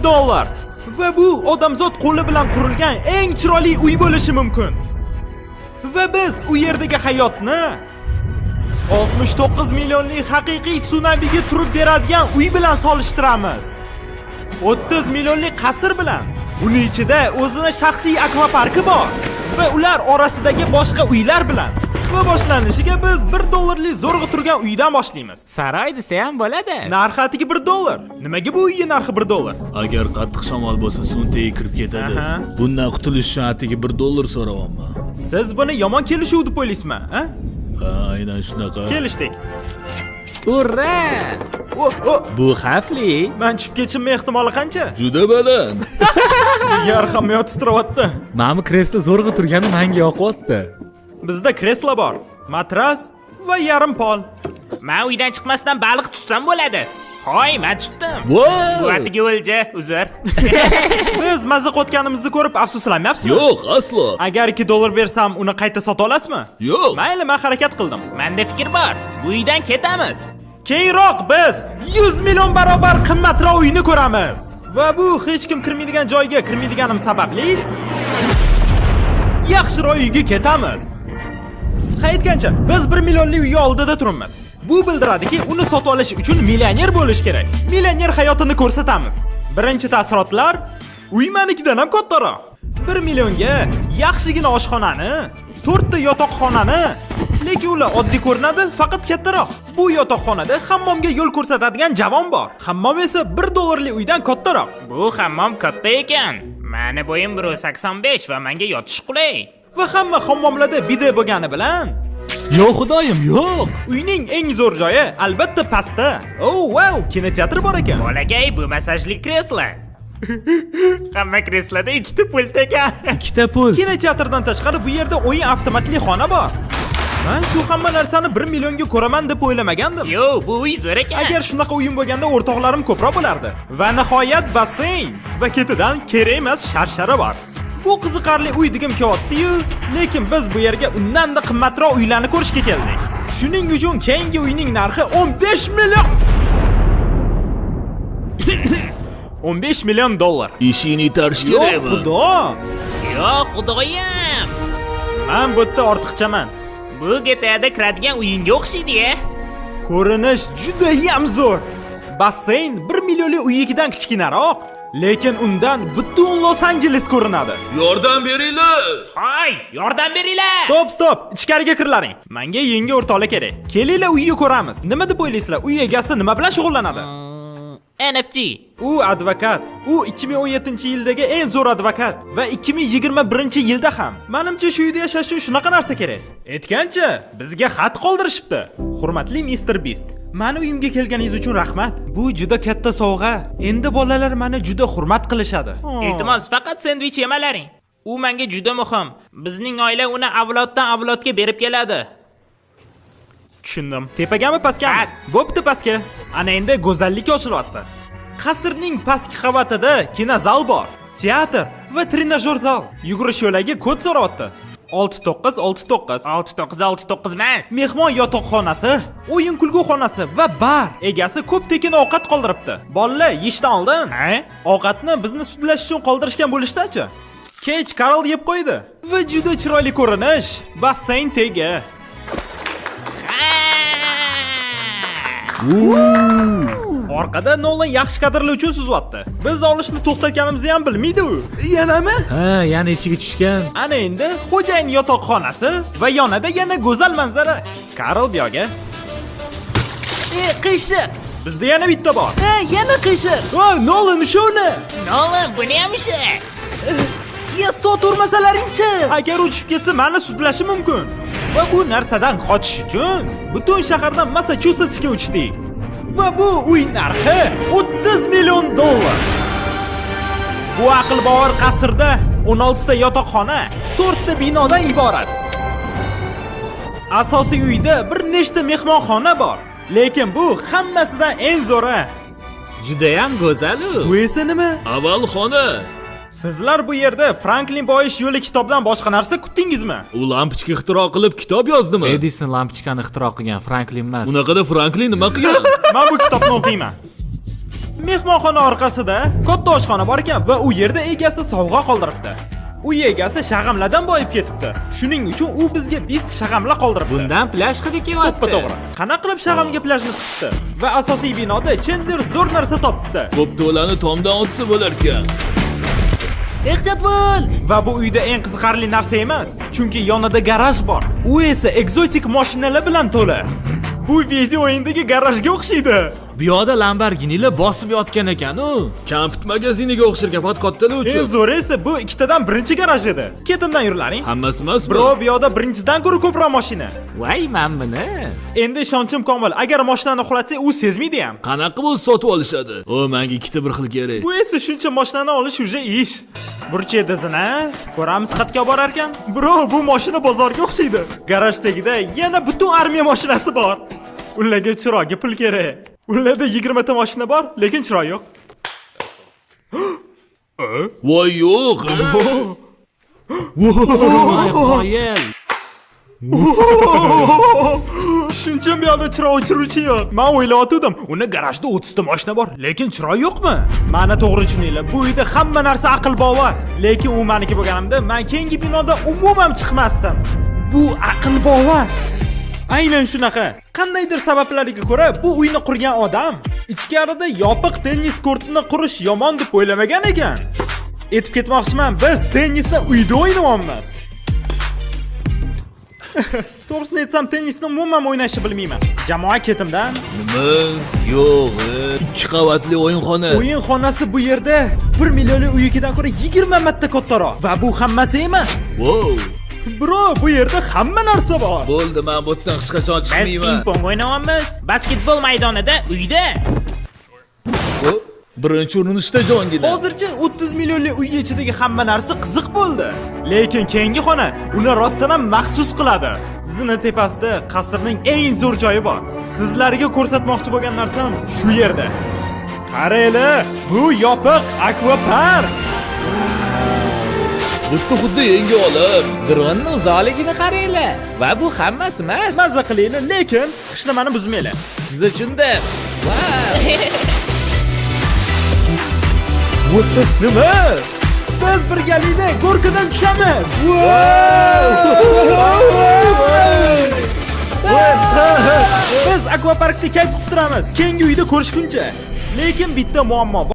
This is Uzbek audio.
dollar. Va bu odamzod qo'li bilan qurilgan eng chiroyli uy bo'lishi mumkin. Va biz u yerdagi hayotni 69 millionlik haqiqiy tsunamiga turib beradigan uy bilan solishtiramiz. 30 millionlik qasr bilan. Uning ichida o'zini shaxsiy akvaparki bor va ular orasidagi boshqa uylar bilan. Va boshlanishiga biz 1 dollarlik zo'rg'a turgan uydan boshlaymiz. Saroy desa ham bo'ladi. Narxi atiga 1 dollar. Nimaga bu uyning narxi 1 dollar? Agar qattiq shamol bo'lsa, suv tagiga kirib ketadi. Bundan qutulish uchun atiga 1 dollar so'rayapman. Siz buni yomon kelishuv deb o'ylaysizmi, ha? Ha, aynan shunaqa. Kelishdik. Urra! Bu xavfli. Men tushib ketishim ehtimoli qancha? Juda baland. Yar hamyot titrayapti. Ma'mi kreslo zo'rg'a turgani menga yoqyapti. Bizda kreslo bor, matras va yarim pol. Men uydan chiqmasdan baliq tutsam bo'ladi. Hoy, men tutdim. Bu atiga o'lja, uzr. Biz mazza qotganimizni ko'rib afsuslanmayapsizmi? Yo'q, aslo. Agar 2 dollar bersam, uni qayta sota olasizmi? Yo'q. Mayli, men harakat qildim. Menda fikr bor. Bu uydan ketamiz. Keyinroq biz 100 million barobar qimmatroq uyni ko'ramiz. Va bu hech kim kirmaydigan joyga kirmaydiganim sababli yaxshiroq uyga ketamiz. Aytgancha, biz 1 millionli uy oldida turibmiz. Bu bildiradiki, uni sotib olish uchun millioner bo'lish kerak. Millioner hayotini ko'rsatamiz. Birinchi taassurotlar, uy menikidan ham kattaroq. 1 millionga yaxshigina oshxonani, 4 ta yotoqxonani, lekin ular oddiy ko'rinadi, faqat kattaroq. Bu yotoqxonada hammomga yo'l ko'rsatadigan javon bor. Hammom esa 1 dollarli uydan kattaroq. Bu hammom katta ekan. Meni bo'yim 1.85 va menga yotish qulay. Va hamma hammomlarda bide bo'lgani bilan Yo'q, xudoyim, yo'q. uyning eng zo'r joyi albatta pastda. Oh, wow, kinoteatr bor ekan. Bolagay, bu masajli kreslo. Hamma kresloda 2 ta pult ekan. 2 ta pul. Kinoteatrdan tashqari bu yerda o'yin avtomatli xona bor. Men shu hamma narsani 1 millionga ko'raman deb o'ylamagandim. Yo, bu uy zo'r ekan. Agar shunaqa o'yin bo'lganda o'rtoqlarim ko'proq bo'lardi. Va nihoyat basseyn va ketidan kerak emas sharshara bor. Bu qiziqarli uy degim kelyapti-yu, lekin biz bu yerga undan-da qimmatroq uylarni ko'rishga keldik. Shuning uchun keyingi uyning narxi 15 million 15 million dollar. Ishini tarish Yo'q, kerakmi? xudo. Yo'q, xudoyim. Men bu yerda ortiqchaman. Bu GTAda kiradigan uyinga o'xshaydi-ya. Ko'rinish juda ham zo'r. Basseyn 1 millionli uyikidan kichkinaroq, lekin undan butun Los Angeles ko'rinadi. Yordam beringlar. Hoy, yordam beringlar. Stop, ichkariga kirlaring. Menga yangi o'rtoqlar kerak. Kelinglar uyni ko'ramiz. Nima deb o'ylaysizlar? Uy egasi nima bilan shug'ullanadi? NFT. U advokat. U 2017-yildagi eng zo'r advokat va 2021-yilda ham. Menimcha shu uyda yashash uchun shunaqa narsa kerak. Aytgancha, bizga xat qoldirishibdi. Hurmatli Mr. Beast, meni uyimga kelganingiz uchun rahmat. Bu juda katta sovg'a. Endi bolalar meni juda hurmat qilishadi. Iltimos, faqat sendvich yemalaring. U menga juda muhim. Bizning oila uni avloddan avlodga berib keladi. Tushundim. Tepagami pastgami? Past. Bo'pti pastga. Ana endi go'zallik ochilyapti. Qasrning pastki qavatida kinozal bor, teatr va trenajyor zal. Yugurish yo'lagi kod so'rayapti. 6969. 6969 emas. Mehmon yotoqxonasi, o'yin kulgu xonasi va bar egasi ko'p tekin ovqat qoldiribdi. Bolalar, yeyishdan oldin, ovqatni bizni sudlash uchun qoldirishgan bo'lishsa-chi? Kech Karl yeb qo'ydi va juda chiroyli ko'rinish. Basseyn tegi. Orqada Nolan yaxshi kadrlar uchun suzyapti. Biz olishni to'xtatganimizni ham bilmaydi u. Yanami? Ha, yana ichiga tushgan. Ana endi xo'jayin yotoqxonasi va yonida yana go'zal manzara. Karl bu yoqqa. Qiyshiq. Bizda yana bitta bor. Yana qiyshiq. Voy, Nolan shuni. Nolan, buni ham ishi. Yesto turmasalaringchi. Agar uchib ketsa, meni sudlashi mumkin. Va bu narsadan qochish uchun butun shahardan Massachusettsga uchdik. Va bu uy narxi 30 million dollar. Bu aql bovar qasrda 16 ta yotoqxona, 4 ta binodan iborat. Asosiy uyda bir nechta mehmonxona bor, lekin bu hammasidan eng zo'ri. Juda ham go'zal-u. Bu esa nima? Avval xona. Sizlar bu yerda Franklin Boyish yo'li kitobdan boshqa narsa kutdingizmi? U lampochka ixtiro qilib kitob yozdimi? Edison lampochkani ixtiro qilgan, Franklin emas. Unaqada Franklin nima qilgan? Men bu kitobni o'qiyman. Mehmonxona orqasida katta oshxona bor ekan va u yerda egasi sovg'a qoldiribdi. Uy egasi shag'amlardan boyib ketibdi. Shuning uchun u bizga bist shag'amlar qoldiribdi. Bundan plyaj hidi kelyapti. To'g'ri. Qanaqa qilib shag'amga plyajni chiqdi? Va asosiy binoda Chandler zo'r narsa topibdi. Ko'pto'lani tomdan o'tsa bo'lar ekan. Ehtiyot bo'l! Va bu uyda eng qiziqarli narsa emas, chunki yonida garaj bor. U esa ekzotik mashinalar bilan to'la. Bu video o'yindagi garajga o'xshaydi. Bu yoqda Lamborghinilar bosib yotgan ekan-u. Kampit magaziniga o'xshar faqat kattalar Eng uchun. zo'ri esa bu ikkitadan birinchi garaj edi. Ketimdan yurlaring. Hammasi emas, Bro, bu yoqda birinchidan ko'ra ko'proq mashina. Voy, men buni. Endi ishonchim komil. Agar mashinani uxlatsak, u sezmaydi ham. Qanaqa bo'lsa sotib olishadi. O, menga ikkita bir xil kerak. Bu esa shuncha mashinani olish uje ish. Burchi dizini ko'ramiz xatga borar ekan. Bro, bu mashina bozorga o'xshaydi. Garaj tagida yana butun armiya mashinasi bor. Ularga chiroyga pul kerak. Ularda 20 ta mashina bor, lekin chiroy yo'q. Voy yo'q. Voy qoyil. Shuncha bu yerda chiroy o'chiruvchi yo'q. Men o'ylayotgandim, uni garajda 30 ta mashina bor, lekin chiroy yo'qmi? Meni to'g'ri tushuninglar, bu uyda hamma narsa aql bovar. Lekin u meniki bo'lganimda, men keyingi binoda umuman chiqmasdim. Bu aql bovar. Aynan shunaqa. Qandaydir sabablarga ko'ra bu uyni qurgan odam ichkarida yopiq tennis kortini qurish yomon deb o'ylamagan ekan. Etib ketmoqchiman, biz tennisni uyda o'ynayapmiz. To'g'risini aytsam, tennisni umuman o'ynashni bilmayman. Jamoa ketimdan. Nima? Yo'q, ikki qavatli o'yinxona. O'yinxonasi bu yerda 1 millionli uykidan ko'ra 20 marta kattaroq. Va bu hammasi emas. Wow. Bro, bu yerda hamma narsa bor. Bo'ldi, men bu yerdan hech qachon Biz chiqmayman. ping-pong o'ynayapmiz. Basketbol maydonida, uyda. Birinchi urinishda jongilar. Hozircha 30 millionli uy ichidagi hamma narsa qiziq bo'ldi. Lekin keyingi xona uni rostdan ham maxsus qiladi. Zina tepasida qasrning eng zo'r joyi bor. Sizlarga ko'rsatmoqchi bo'lgan narsam shu yerda. Qaranglar, bu yopiq akvapark. Bu xuddi yangi olam. Dronning uzoqligini qaranglar. Va bu hammasi emas. Mazza qilinglar, lekin qishnamani buzmanglar. Siz uchun-da. Voy. Nima? Biz birgalikda gorkadan tushamiz. Biz akvaparkda kayf qilib turamiz. Keyingi uyda ko'rishguncha. Lekin bitta muammo bor.